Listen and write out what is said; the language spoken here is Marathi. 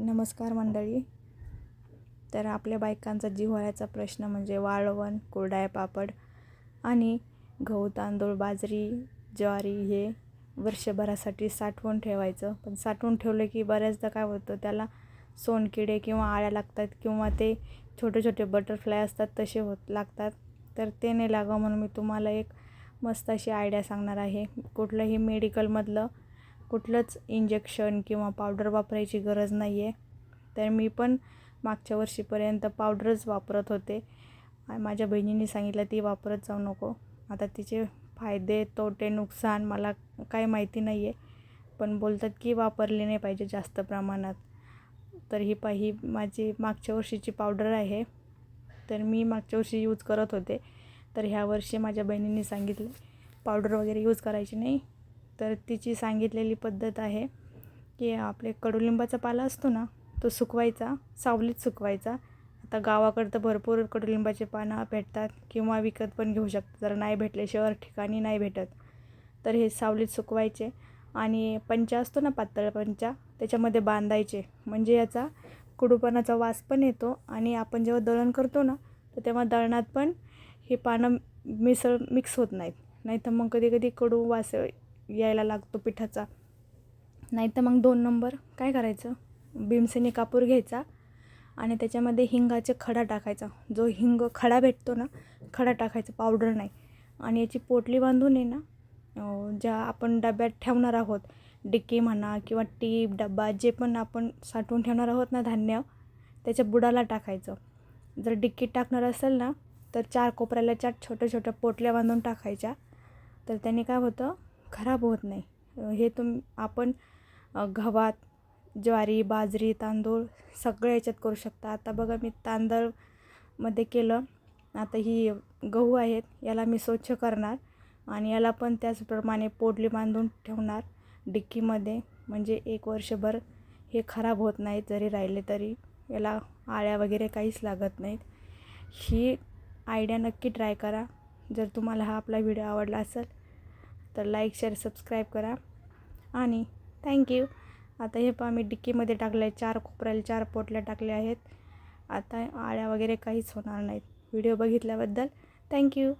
नमस्कार मंडळी. तर आपल्या बायकांचा जिव्हाळ्याचा प्रश्न म्हणजे वाळवण, कुरडया पापड आणि गहू, तांदूळ, बाजरी, ज्वारी हे वर्षभरासाठी साठवून ठेवायचं. पण साठवून ठेवलं की बऱ्याचदा काय होतं, त्याला सोनकिडे किंवा आळ्या लागतात किंवा ते छोटे छोटे बटरफ्लाय असतात तसे लागतात. तर ते नाही लागावं म्हणून मी तुम्हाला एक मस्त अशी आयडिया सांगणार आहे. कुठलंही मेडिकलमधलं कुठलंच इंजेक्शन किंवा पावडर वापरायची गरज नाही आहे. तर मी पण मागच्या वर्षीपर्यंत पावडरच वापरत होते. माझ्या बहिणीने सांगितलं ती वापरत जाऊ नको. आता तिचे फायदे तोटे नुकसान मला काही माहिती नाही आहे, पण बोलतात की वापरली नाही पाहिजे जास्त प्रमाणात. तर ही माझी मागच्या वर्षीची पावडर आहे. तर मी मागच्या वर्षी यूज करत होते. तर ह्या वर्षी माझ्या बहिणीने सांगितलं पावडर वगैरे यूज करायची नाही. तर तिची सांगितलेली पद्धत आहे की आपले कडुलिंबाचा पाला असतो ना, तो सुकवायचा, सावलीत सुकवायचा. आता गावाकडं तर भरपूर कडुलिंबाचे पानं भेटतात किंवा विकत पण घेऊ शकतात. जर नाही भेटले, शहर ठिकाणी नाही भेटत, तर हे सावलीत सुकवायचे आणि पंचा असतो ना, पातळ पंचा, त्याच्यामध्ये बांधायचे. म्हणजे याचा कडूपणाचा वास पण येतो आणि आपण जेव्हा दळण करतो ना, तर तेव्हा दळणात पण हे पानं मिक्स होत नाहीत. नाही तर मग कधी कधी कडू वास यायला लागतो पिठाचा. नाही तर मग 2 नंबर काय करायचं, भीमसेनी कापूर घ्यायचा आणि त्याच्यामध्ये हिंगाचा खडा टाकायचा. जो हिंग खडा भेटतो ना, खडा टाकायचा, पावडर नाही. आणि याची पोटली बांधून आहे ना, ज्या आपण डब्यात ठेवणार आहोत, डिक्की म्हणा किंवा टीप डब्बा, जे पण आपण साठवून ठेवणार आहोत ना धान्य, त्याच्या बुडाला टाकायचं. जर डिक्कीत टाकणार असेल ना, तर 4 कोपऱ्याला 4 छोट्या छोट्या पोटल्या बांधून टाकायच्या. तर त्याने काय होतं, खराब होत नाही. हे आपण गव्हात, ज्वारी, बाजरी, तांदूळ सगळ्या याच्यात करू शकता. आता बघा मी तांदळामध्ये केलं. आता ही गहू आहेत, याला मी स्वच्छ करणार आणि याला पण त्याचप्रमाणे पोटली बांधून ठेवणार डिक्कीमध्ये. म्हणजे 1 वर्षभर हे खराब होत नाहीत. जरी राहिले तरी याला आळ्या वगैरे काहीच लागत नाहीत. ही आयडिया नक्की ट्राय करा. जर तुम्हाला हा आपला व्हिडिओ आवडला असेल तर लाईक, शेअर, सबस्क्राईब करा आणि थँक्यू. आता हे पहा, मी डिक्कीमध्ये टाकलं आहे, 4 कोपऱ्याला 4 पोटल्या टाकल्या आहेत. आता आळ्या वगैरे काहीच होणार नाहीत. व्हिडिओ बघितल्याबद्दल थँक्यू.